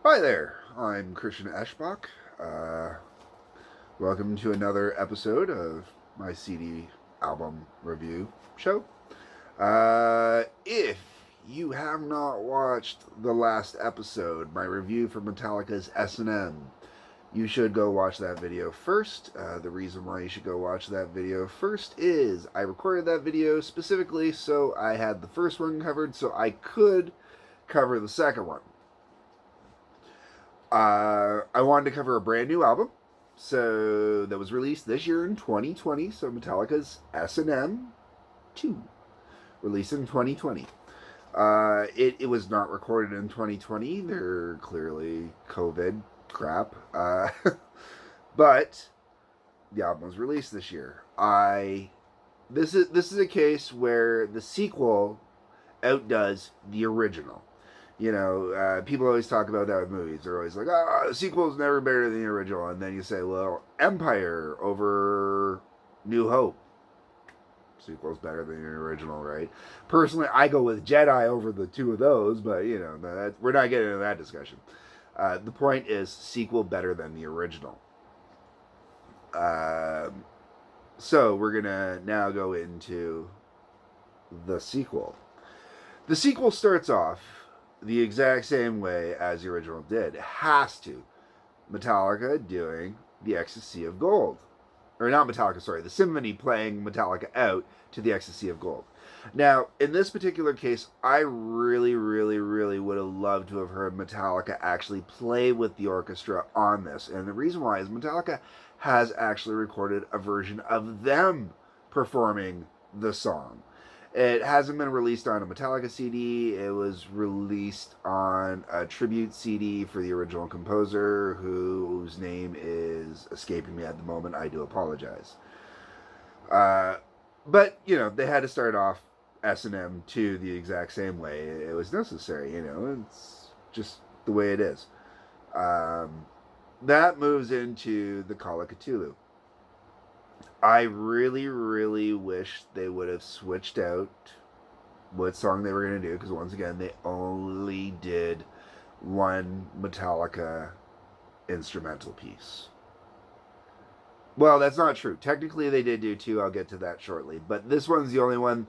Hi there, I'm Christian Eschbach. Uh, Welcome to another episode of my CD album review show. If you have not watched the last episode, my review for Metallica's S&M, you should go watch that video first. The reason why you should go watch that video first is I recorded that video specifically so I had the first one covered so I could cover the second one. I wanted to cover a brand new album, so that was released this year in 2020. So Metallica's S&M 2, released in 2020. It was not recorded in 2020. They're clearly COVID crap, but the album was released this year. This is a case where the sequel outdoes the original. People always talk about that with movies. They're always like, the sequel's never better than the original. And then you say, well, Empire over New Hope. Sequel's better than the original, right? Personally, I go with Jedi over the two of those, but, we're not getting into that discussion. The point is, sequel better than the original. So we're going to now go into the sequel. The sequel starts off the exact same way as the original did. It has to. Metallica doing the Ecstasy of Gold. Or not Metallica, sorry. The symphony playing Metallica out to the Ecstasy of Gold. Now, in this particular case, I really, really, really would have loved to have heard Metallica actually play with the orchestra on this. And the reason why is Metallica has actually recorded a version of them performing the song. It hasn't been released on a Metallica CD. It was released on a tribute CD for the original composer, whose name is escaping me at the moment. I do apologize. But, they had to start off S&M 2 the exact same way. It was necessary, It's just the way it is. That moves into the Call of Cthulhu. I really, really wish they would have switched out what song they were going to do, because once again, they only did one Metallica instrumental piece. Well, that's not true. Technically, they did do two. I'll get to that shortly. But this one's the only one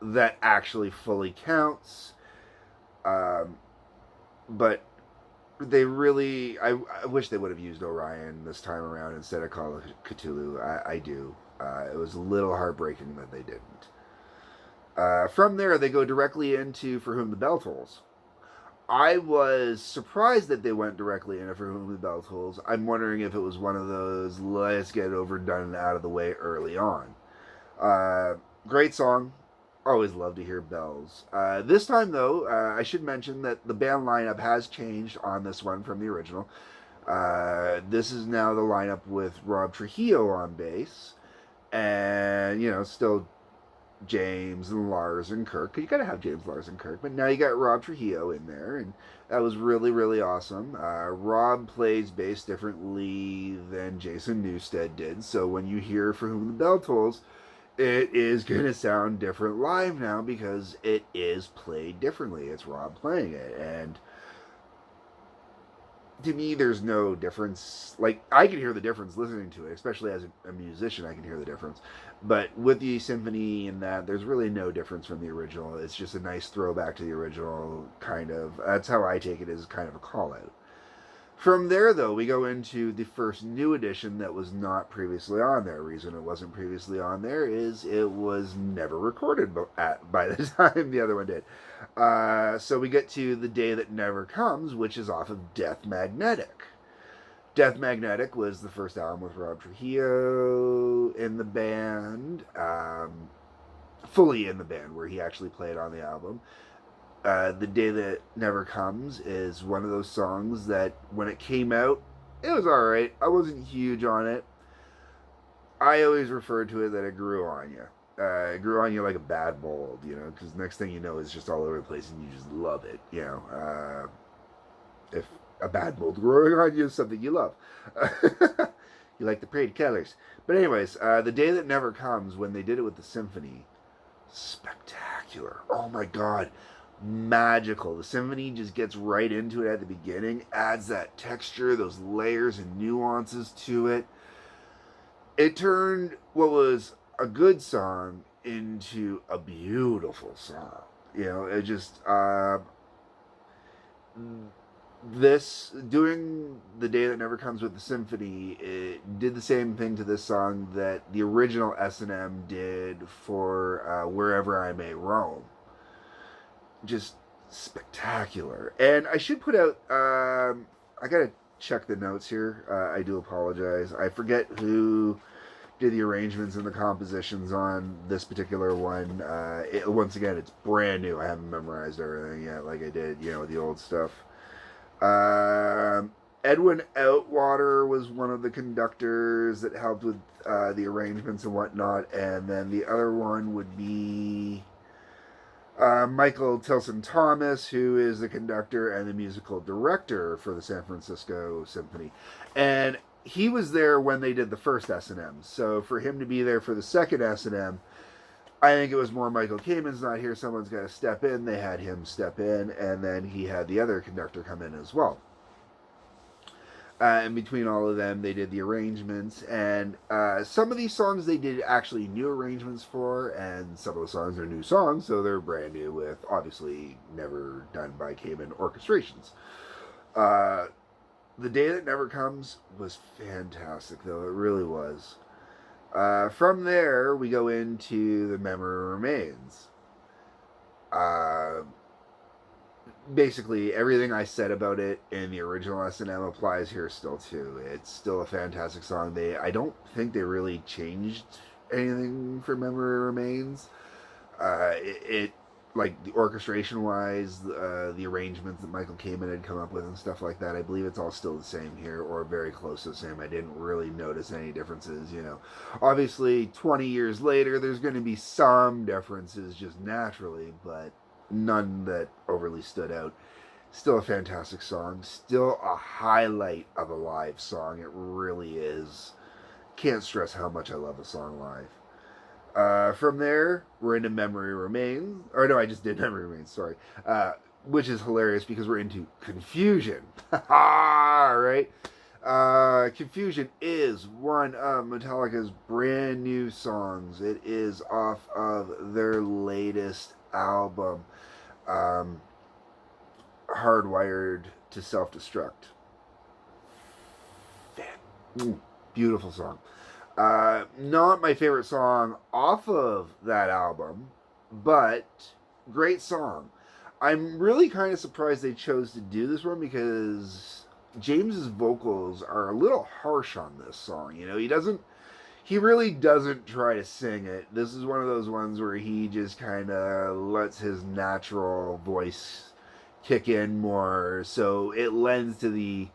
that actually fully counts. But they really, I wish they would have used Orion this time around instead of Call of Cthulhu. I do. It was a little heartbreaking that they didn't. From there, they go directly into For Whom the Bell Tolls. I was surprised that they went directly into For Whom the Bell Tolls. I'm wondering if it was one of those, let's get it overdone and out of the way early on. Great song. Always love to hear bells. This time, though, I should mention that the band lineup has changed on this one from the original. This is now the lineup with Rob Trujillo on bass. And, still James and Lars and Kirk. You gotta have James, Lars, and Kirk. But now you got Rob Trujillo in there. And that was really, really awesome. Rob plays bass differently than Jason Newsted did. So when you hear For Whom the Bell Tolls, it is going to sound different live now because it is played differently. It's Rob playing it. And to me, there's no difference. Like, I can hear the difference listening to it, especially as a musician, I can hear the difference. But with the symphony and that, there's really no difference from the original. It's just a nice throwback to the original, kind of. That's how I take it, as kind of a call-out. From there, though, we go into the first new edition that was not previously on there. The reason it wasn't previously on there is it was never recorded by the time the other one did. So we get to The Day That Never Comes, which is off of Death Magnetic. Death Magnetic was the first album with Rob Trujillo in the band, fully in the band, where he actually played on the album. The Day That Never Comes is one of those songs that when it came out, it was alright. I wasn't huge on it. I always referred to it that it grew on you. It grew on you like a bad mold, because next thing you know, it's just all over the place and you just love it, If a bad mold growing on you is something you love. You like the pretty colors. But anyways, The Day That Never Comes, when they did it with the symphony, spectacular. Oh my god. magical. The symphony just gets right into it at the beginning, adds that texture, those layers and nuances to it. It turned what was a good song into a beautiful song. You know, it just this doing the day that never comes with the symphony, it did the same thing to this song that the original S&M did for Wherever I May Roam. Just spectacular. And I should put out I gotta check the notes here. I do apologize, I forget who did the arrangements and the compositions on this particular one. Once again, it's brand new. I haven't memorized everything yet like I did, you know, with the old stuff. Edwin Outwater was one of the conductors that helped with the arrangements and whatnot, and then the other one would be Michael Tilson Thomas, who is the conductor and the musical director for the San Francisco Symphony. And he was there when they did the first S&M. So for him to be there for the second S&M, I think it was more Michael Kamen's not here, someone's got to step in. They had him step in, and then he had the other conductor come in as well. And between all of them, they did the arrangements. And some of these songs they did actually new arrangements for, and some of the songs are new songs, so they're brand new with obviously never done by Kamen orchestrations. The Day That Never Comes was fantastic, though. It really was. From there, we go into The Memory Remains. Basically, everything I said about it in the original S&M applies here still, too. It's still a fantastic song. I don't think they really changed anything for Memory Remains. Like the orchestration wise, the arrangements that Michael Kamen had come up with and stuff like that, I believe it's all still the same here, or very close to the same. I didn't really notice any differences, you know. Obviously, 20 years later, there's going to be some differences just naturally, but none that overly stood out. Still a fantastic song. Still a highlight of a live song. It really is. Can't stress how much I love a song live. From there, we're into Memory Remains. Or no, I just did Memory Remains, sorry. Which is hilarious because we're into Confusion. Right? Confusion is one of Metallica's brand new songs. It is off of their latest album, Hardwired to Self-Destruct. Beautiful song. Not my favorite song off of that album, but great song. I'm really kind of surprised they chose to do this one because James's vocals are a little harsh on this song. You know, he really doesn't try to sing it. This is one of those ones where he just kind of lets his natural voice kick in more, so it lends to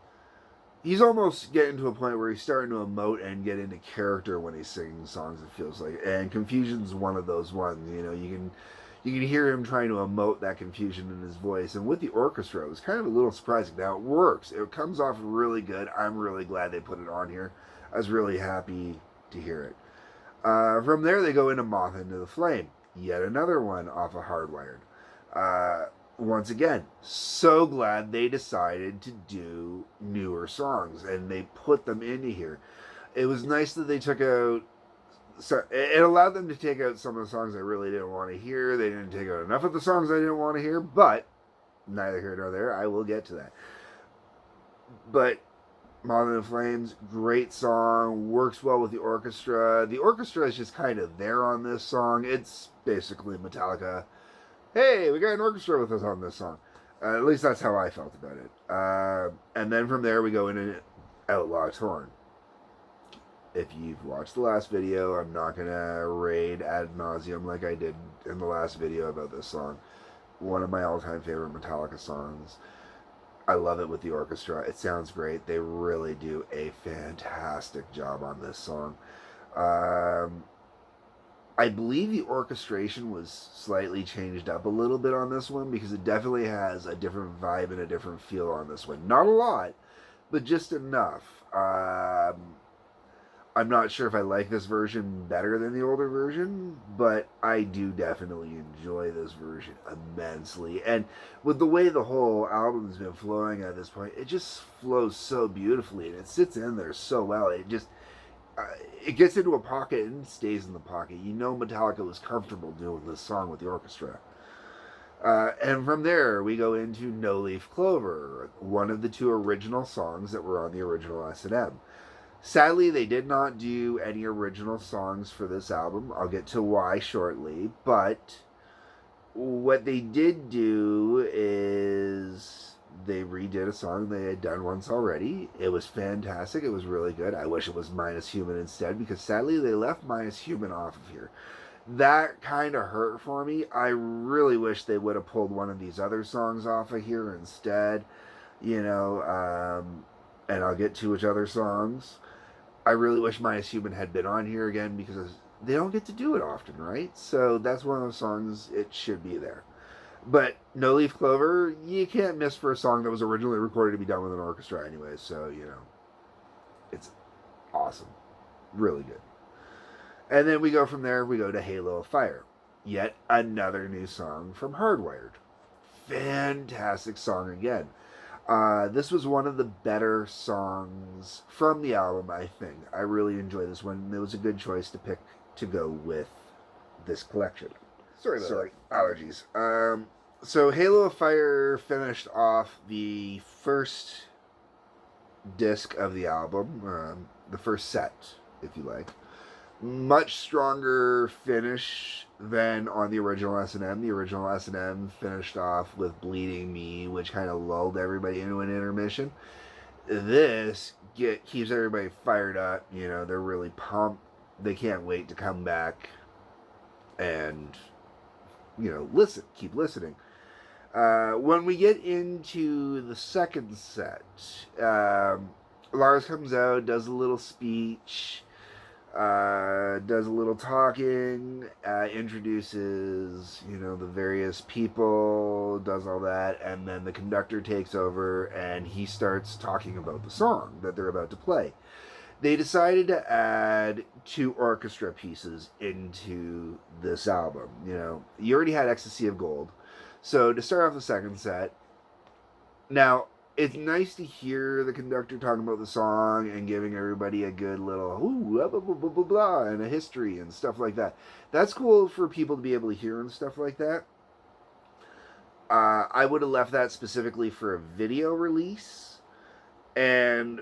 he's almost getting to a point where he's starting to emote and get into character when he's singing songs, it feels like. And Confusion's one of those ones, you know, you can hear him trying to emote that confusion in his voice. And with the orchestra, it was kind of a little surprising. Now, it works. It comes off really good. I'm really glad they put it on here. I was really happy to hear it. From there, they go into Moth into the Flame. Yet another one off of Hardwired. Once again, so glad they decided to do newer songs and they put them into here. It was nice that they took out, so it allowed them to take out some of the songs I really didn't want to hear. They didn't take out enough of the songs I didn't want to hear, but neither here nor there. I will get to that. But Moth in the Flames, great song, works well with the orchestra. The orchestra is just kind of there on this song. It's basically Metallica. Hey, we got an orchestra with us on this song. At least that's how I felt about it. And then from there, we go into Outlaw Torn. If you've watched the last video, I'm not going to raid ad nauseum like I did in the last video about this song. One of my all-time favorite Metallica songs. I love it with the orchestra. It sounds great. They really do a fantastic job on this song. I believe the orchestration was slightly changed up a little bit on this one because it definitely has a different vibe and a different feel on this one. Not a lot, but just enough. I'm not sure if I like this version better than the older version, but I do definitely enjoy this version immensely. And with the way the whole album's been flowing at this point, it just flows so beautifully and it sits in there so well. Uh, it gets into a pocket and stays in the pocket. You know, Metallica was comfortable doing this song with the orchestra. And from there, we go into No Leaf Clover, one of the two original songs that were on the original S&M. Sadly, they did not do any original songs for this album. I'll get to why shortly, but what they did do is they redid a song they had done once already. It was fantastic. It was really good. I wish it was Minus Human instead, because sadly they left Minus Human off of here. That kind of hurt for me. I really wish they would have pulled one of these other songs off of here instead. You know, and I'll get to which other songs. I really wish Minus Human had been on here again, because they don't get to do it often, right? So that's one of those songs, it should be there. But No Leaf Clover, you can't miss for a song that was originally recorded to be done with an orchestra anyway. So, you know, it's awesome. Really good. And then we go from there, we go to Halo of Fire. Yet another new song from Hardwired. Fantastic song again. This was one of the better songs from the album, I think. I really enjoy this one. It was a good choice to pick to go with this collection. Sorry, allergies. So Halo of Fire finished off the first disc of the album, the first set, if you like. Much stronger finish than on the original S&M. The original S&M finished off with Bleeding Me, which kind of lulled everybody into an intermission. This keeps everybody fired up. You know, they're really pumped. They can't wait to come back and, you know, keep listening. When we get into the second set, Lars comes out, does a little speech, does a little talking, introduces, you know, the various people, does all that, and then the conductor takes over and he starts talking about the song that they're about to play. They decided to add 2 orchestra pieces into this album. You know, you already had Ecstasy of Gold. So to start off the second set, now, it's nice to hear the conductor talking about the song and giving everybody a good little ooh, blah, blah, blah, blah, blah, blah, and a history and stuff like that. That's cool for people to be able to hear and stuff like that. I would have left that specifically for a video release. And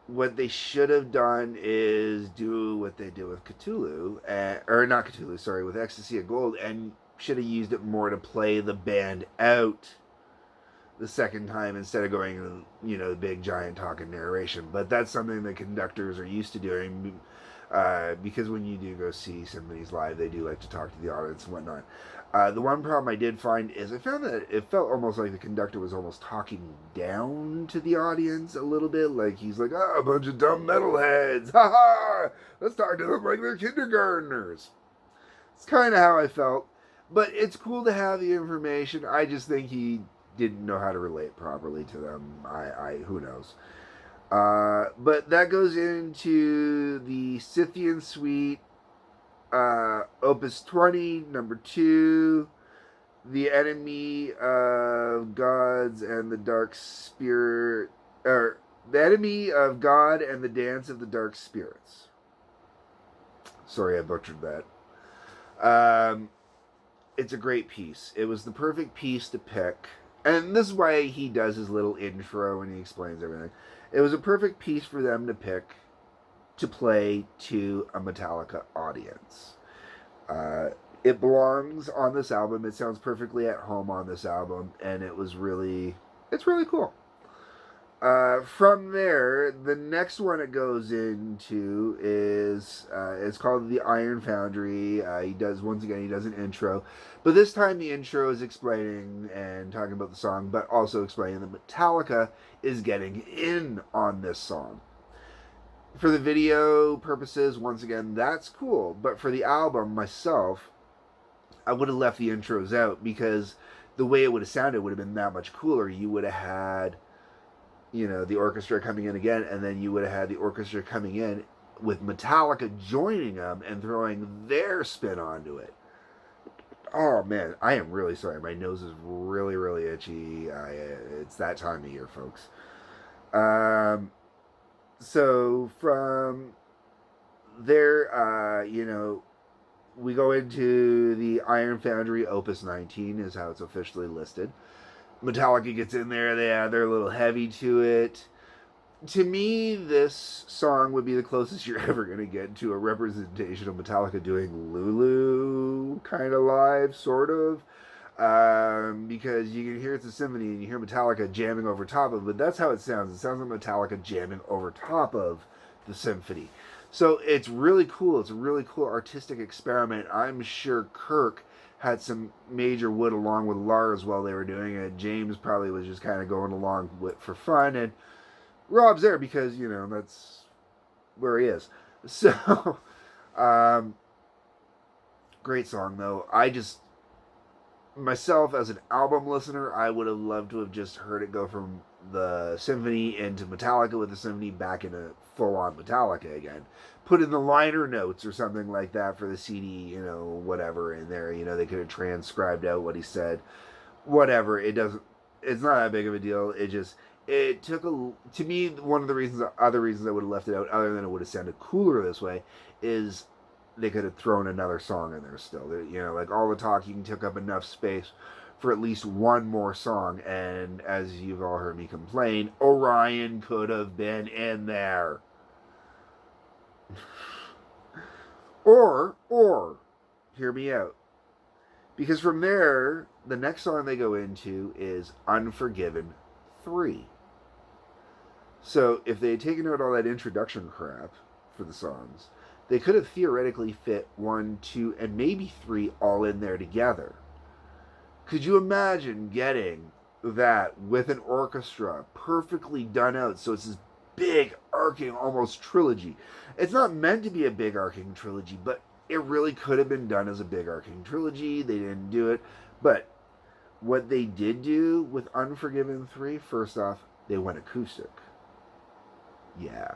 what they should have done is do what they did with Cthulhu, or not Cthulhu, sorry, with Ecstasy of Gold, and should have used it more to play the band out the second time instead of going, you know, the big giant talking narration. But that's something that conductors are used to doing, because when you do go see symphonies live, they do like to talk to the audience and whatnot. The one problem I did find is I found that it felt almost like the conductor was almost talking down to the audience a little bit. Like he's like, oh, a bunch of dumb metalheads. Ha ha! Let's talk to them like they're kindergartners. It's kind of how I felt. But it's cool to have the information. I just think he didn't know how to relate properly to them. Who knows? But that goes into the Scythian Suite, Opus 20, number 2, The Enemy of Gods and the Dark Spirit, or The Enemy of God and the Dance of the Dark Spirits. Sorry, I butchered that. It's a great piece. It was the perfect piece to pick. And this is why he does his little intro and he explains everything. It was a perfect piece for them to pick to play to a Metallica audience. It belongs on this album. It sounds perfectly at home on this album. And it's really cool. From there, the next one it goes into is it's called The Iron Foundry. He does an intro, but this time the intro is explaining and talking about the song, but also explaining that Metallica is getting in on this song. For the video purposes, once again, that's cool, but for the album myself, I would have left the intros out, because the way it would have sounded would have been that much cooler. You would have had, you know, the orchestra coming in again, and then you would have had the orchestra coming in with Metallica joining them and throwing their spin onto it. Oh man, I am really sorry. My nose is really, really itchy. It's that time of year, folks. Um, so from there, we go into the Iron Foundry Opus 19 is how it's officially listed. Metallica gets in there. They add their little heavy to it. To me, this song would be the closest you're ever going to get to a representation of Metallica doing Lulu kind of live, sort of. Because you can hear it's a symphony and you hear Metallica jamming over top of it, but that's how it sounds. It sounds like Metallica jamming over top of the symphony. So it's really cool. It's a really cool artistic experiment. I'm sure Kirk had some major wood along with Lars while they were doing it. James probably was just kind of going along with for fun, and Rob's there because that's where he is. So, um, great song though. I just myself as an album listener, I would have loved to have just heard it go from the symphony into Metallica with the symphony back into full on Metallica again. Put in the liner notes or something like that for the CD, whatever in there. They could have transcribed out what he said. Whatever. It doesn't. It's not that big of a deal. It took to me, one of the other reasons I would have left it out, other than it would have sounded cooler this way, is they could have thrown another song in there still. Like All the Talking took up enough space for at least one more song, and as you've all heard me complain, Orion could have been in there. or, hear me out. Because from there, the next song they go into is Unforgiven 3. So if they had taken out all that introduction crap for the songs, they could have theoretically fit 1, 2, and maybe 3 all in there together. Could you imagine getting that with an orchestra perfectly done out? So it's this big arcing almost trilogy. It's not meant to be a big arcing trilogy, but it really could have been done as a big arcing trilogy. They didn't do it. But what they did do with Unforgiven 3, first off, they went acoustic. Yeah.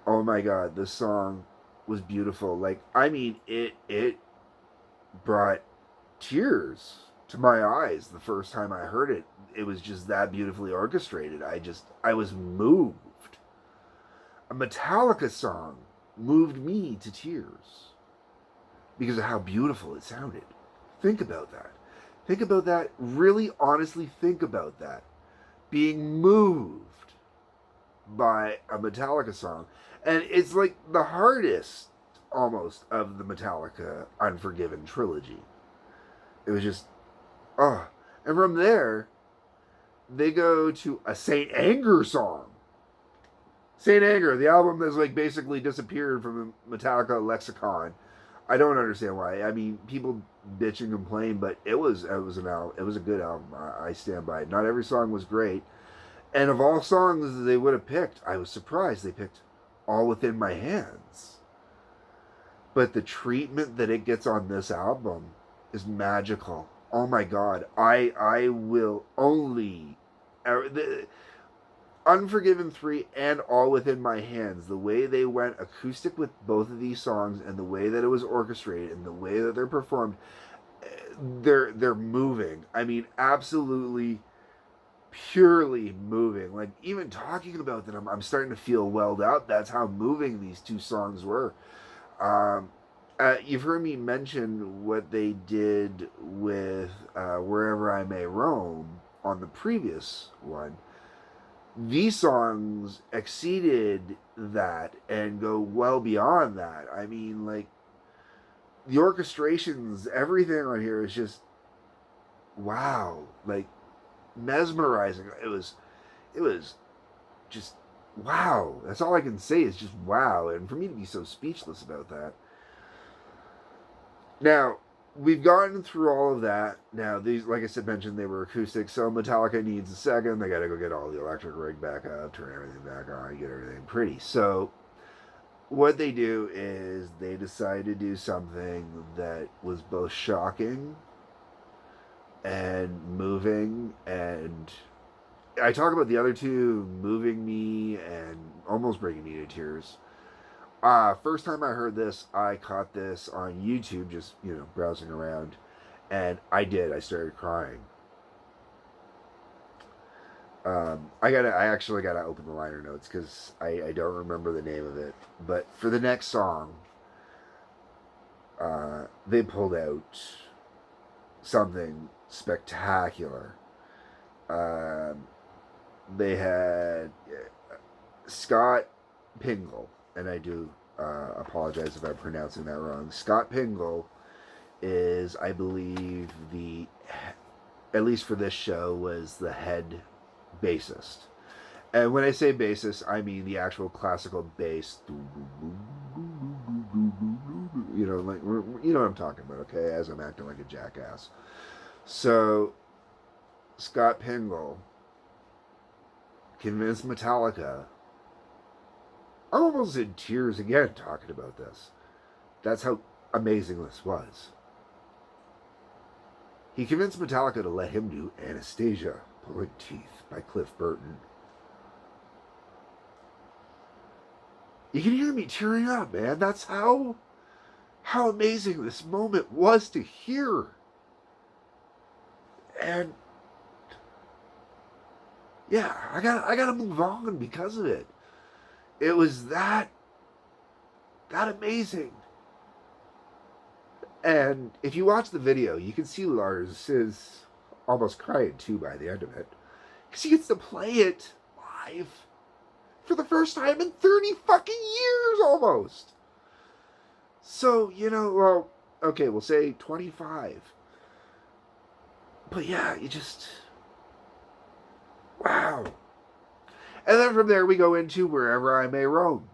Oh my god, this song was beautiful. It brought tears to my eyes the first time I heard it. It was just that beautifully orchestrated. I was moved. A Metallica song moved me to tears because of how beautiful it sounded. Think about that. Think about that. Really honestly think about that. Being moved by a Metallica song. And it's like the hardest almost of the Metallica Unforgiven trilogy. It was just, oh. And from there, they go to a Saint Anger song. Saint Anger, the album that's basically disappeared from the Metallica lexicon. I don't understand why. I mean, people bitch and complain, but it was a good album. I stand by it. Not every song was great. And of all songs they would have picked, I was surprised they picked All Within My Hands. But the treatment that it gets on this album is magical. Oh my god. I will only... Unforgiven 3 and All Within My Hands, the way they went acoustic with both of these songs and the way that it was orchestrated and the way that they're performed, they're moving. I mean, absolutely purely moving. Like, even talking about them, I'm starting to feel welled up. That's how moving these two songs were. You've heard me mention what they did with Wherever I May Roam on the previous one. These songs exceeded that and go well beyond that. I mean, the orchestrations, everything on here is just wow. Mesmerizing. It was just wow. That's all I can say is just wow. And for me to be so speechless about that. Now, we've gotten through all of that. Now, these, like I said, mentioned they were acoustic, so Metallica needs a second. They gotta go get all the electric rig back up, turn everything back on, get everything pretty. So, what they do is they decide to do something that was both shocking and moving, and I talk about the other two moving me and almost bringing me to tears. First time I heard this, I caught this on YouTube, just, browsing around. And I did. I started crying. I actually gotta open the liner notes because I don't remember the name of it. But for the next song, they pulled out something spectacular. Um, they had Scott Pingle, and I do apologize if I'm pronouncing that wrong. Scott Pingle is, I believe, at least for this show, was the head bassist. And when I say bassist, I mean the actual classical bass. Like, you know what I'm talking about, okay? As I'm acting like a jackass. So, Scott Pingle convinced Metallica. I'm almost in tears again talking about this. That's how amazing this was. He convinced Metallica to let him do Anastasia, Pulling Teeth by Cliff Burton. You can hear me tearing up, man. That's how amazing this moment was to hear. And yeah, I gotta move on because of it. It was that amazing. And if you watch the video, you can see Lars is almost crying too by the end of it. Because he gets to play it live for the first time in 30 fucking years almost. So, well, okay, we'll say 25. But yeah, you just... wow. And then from there we go into Wherever I May Roam.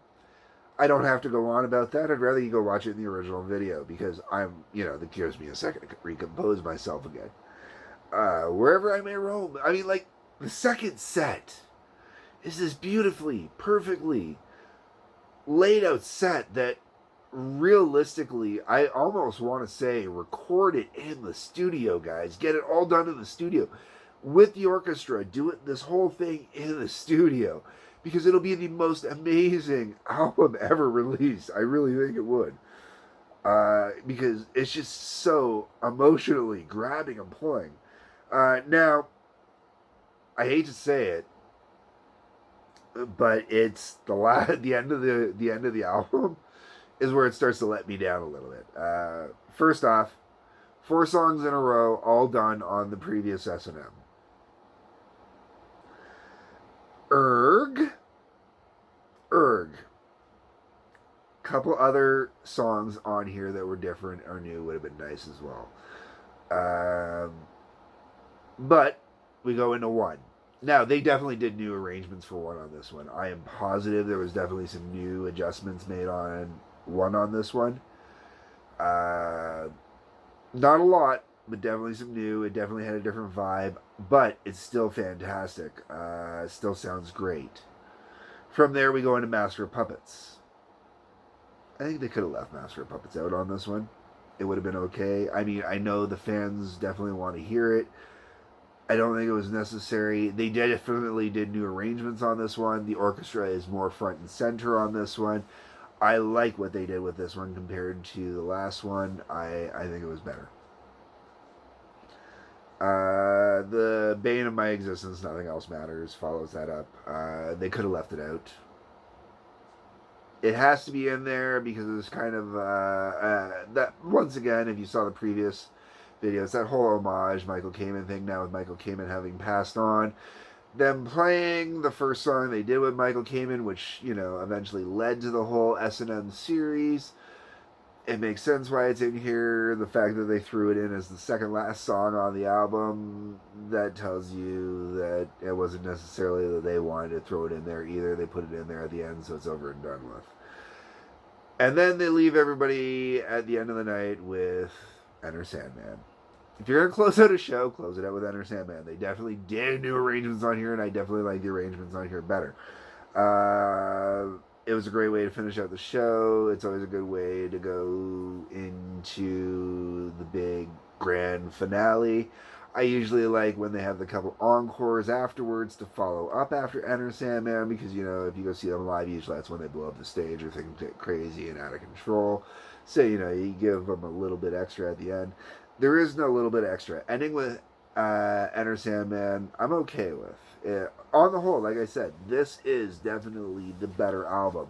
I don't have to go on about that. I'd rather you go watch it in the original video because that gives me a second to recompose myself again. Wherever I May Roam. I mean, like, the second set is this beautifully, perfectly laid out set that realistically, I almost want to say record it in the studio, guys. Get it all done in the studio with the orchestra. Do it, this whole thing in the studio, because it'll be the most amazing album ever released. I really think it would. Because it's just so emotionally grabbing and pulling. Now, I hate to say it, but it's the end of the album is where it starts to let me down a little bit. First off, 4 songs in a row, all done on the previous S&M. Erg. Couple other songs on here that were different or new would have been nice as well. But we go into 1. Now, they definitely did new arrangements for 1 on this one. I am positive there was definitely some new adjustments made on 1 on this one. Not a lot, but definitely some new. It definitely had a different vibe, but it's still fantastic. It still sounds great. From there, we go into Master of Puppets. I think they could have left Master of Puppets out on this one. It would have been okay. I mean, I know the fans definitely want to hear it. I don't think it was necessary. They definitely did new arrangements on this one. The orchestra is more front and center on this one. I like what they did with this one compared to the last one. I think it was better. The Bane of My Existence, Nothing Else Matters, follows that up. They could have left it out. It has to be in there because it's kind of that. Once again, if you saw the previous videos, that whole homage Michael Kamen thing. Now with Michael Kamen having passed on, them playing the first song they did with Michael Kamen, which eventually led to the whole S&M series. It makes sense why it's in here. The fact that they threw it in as the second last song on the album, that tells you that it wasn't necessarily that they wanted to throw it in there either. They put it in there at the end, so it's over and done with. And then they leave everybody at the end of the night with Enter Sandman. If you're going to close out a show, close it out with Enter Sandman. They definitely did new arrangements on here, and I definitely like the arrangements on here better. It was a great way to finish out the show. It's always a good way to go into the big grand finale. I usually like when they have the couple encores afterwards to follow up after Enter Sandman, because, you know, if you go see them live, usually that's when they blow up the stage or things get crazy and out of control. So, you know, you give them a little bit extra at the end. There is no little bit extra. Ending with Enter Sandman, I'm okay with. On the whole, like I said, this is definitely the better album.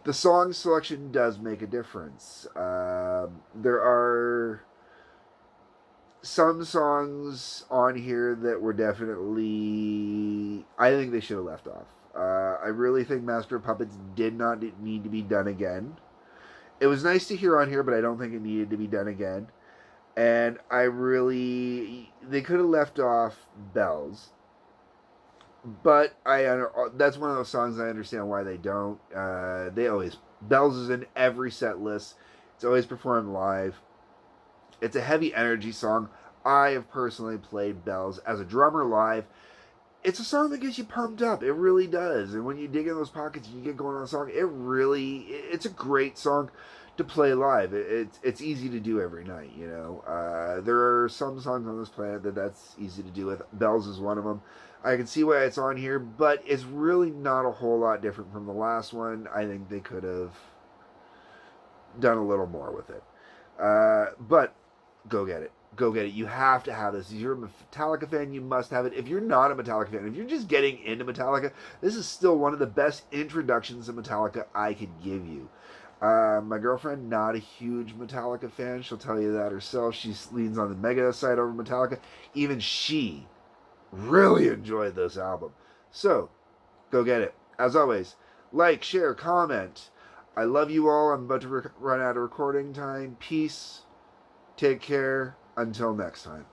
The song selection does make a difference. There are some songs on here that were definitely, I think they should have left off. I really think Master of Puppets did not need to be done again. It was nice to hear on here, but I don't think it needed to be done again. And they could have left off Bells, but that's one of those songs I understand why they don't. They always, Bells is in every set list. It's always performed live. It's a heavy energy song. I have personally played Bells as a drummer live. It's a song that gets you pumped up. It really does. And when you dig in those pockets and you get going on a song, it's a great song to play live. It's easy to do every night, you know. There are some songs on this planet that's easy to do with. Bells is one of them. I can see why it's on here, but it's really not a whole lot different from the last one. I think they could have done a little more with it. But go get it. Go get it. You have to have this. If you're a Metallica fan, you must have it. If you're not a Metallica fan, if you're just getting into Metallica, this is still one of the best introductions to Metallica I could give you. My girlfriend, not a huge Metallica fan. She'll tell you that herself. She leans on the Megadeth side over Metallica. Even she really enjoyed this album. So, go get it. As always, like, share, comment. I love you all. I'm about to run out of recording time. Peace. Take care. Until next time.